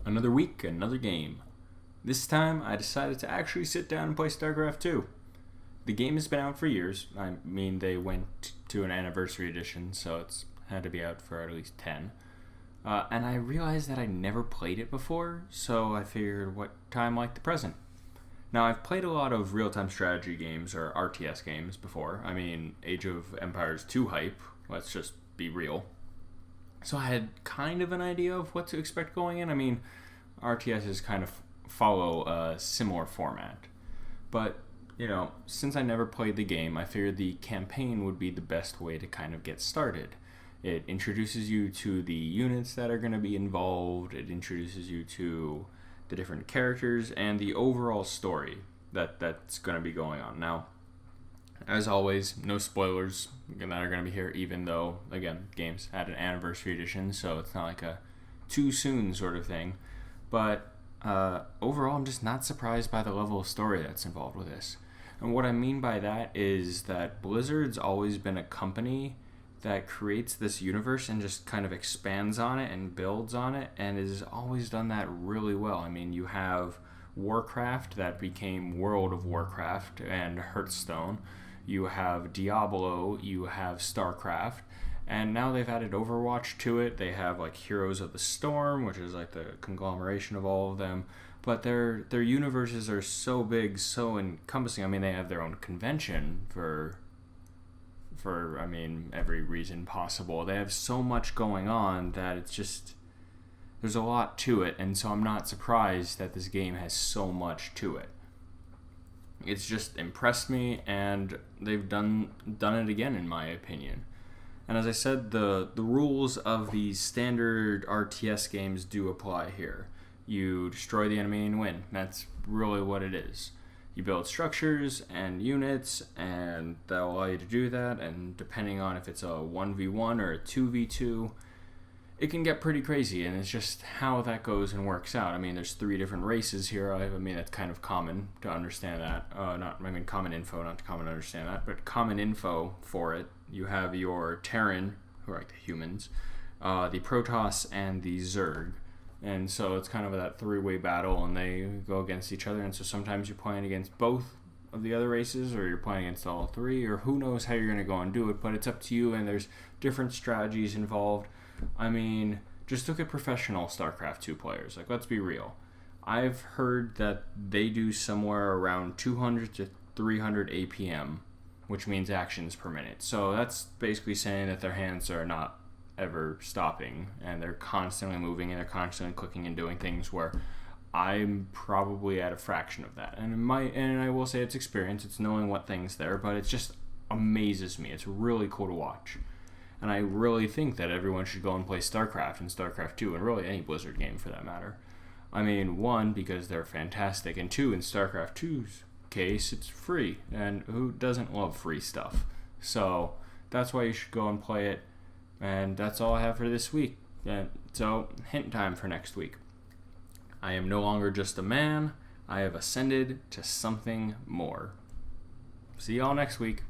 Another week, another game. This time, I decided to actually sit down and play Starcraft 2. The game has been out for years. I mean, they went to an anniversary edition, so it's had to be out for at least 10. And I realized that I never played it before, so I figured what time like the present. Now, I've played a lot of real-time strategy games, or RTS games, before. I mean, Age of Empires 2 hype, let's just be real. So I had kind of an idea of what to expect going in. I mean, RTSs kind of follow a similar format. But, since I never played the game, I figured the campaign would be the best way to kind of get started. It introduces you to the units that are going to be involved. It introduces you to the different characters and the overall story that's going to be going on. Now, as always, no spoilers that are going to be here, even though, again, games had an anniversary edition, so it's not like a too soon sort of thing. But overall, I'm just not surprised by the level of story that's involved with this. And what I mean by that is that Blizzard's always been a company that creates this universe and just kind of expands on it and builds on it, and has always done that really well. I mean, you have Warcraft that became World of Warcraft and Hearthstone. You have Diablo, you have Starcraft, and now they've added Overwatch to it. They have like Heroes of the Storm, which is like the conglomeration of all of them. But their universes are so big, so encompassing. I mean, they have their own convention for every reason possible. They have so much going on that it's just, there's a lot to it, and so I'm not surprised that this game has so much to it. It's just impressed me, and they've done it again, in my opinion. And as I said, the rules of these standard RTS games do apply here. You destroy the enemy and win. That's really what it is. You build structures and units, and that'll allow you to do that, and depending on if it's a 1v1 or a 2v2, it can get pretty crazy, and it's just how that goes and works out. I mean, there's 3 different races here. I mean, that's kind of common to understand that. Common info, not common to understand that, but common info for it. You have your Terran, who are like the humans, the Protoss, and the Zerg. And so it's kind of that 3-way battle, and they go against each other. And so sometimes you're playing against both of the other races, or you're playing against all 3, or who knows how you're going to go and do it, but it's up to you, and there's different strategies involved. I mean, just look at professional StarCraft 2 players. Like, let's be real. I've heard that they do somewhere around 200 to 300 APM, which means actions per minute. So that's basically saying that their hands are not ever stopping, and they're constantly moving, and they're constantly clicking and doing things, where I'm probably at a fraction of that. And I will say it's experience, it's knowing what things there, but it just amazes me. It's really cool to watch. And I really think that everyone should go and play StarCraft and StarCraft 2, and really any Blizzard game for that matter. I mean, 1, because they're fantastic, and 2, in StarCraft 2's case, it's free, and who doesn't love free stuff? So that's why you should go and play it. And that's all I have for this week. So, hint time for next week. I am no longer just a man. I have ascended to something more. See y'all next week.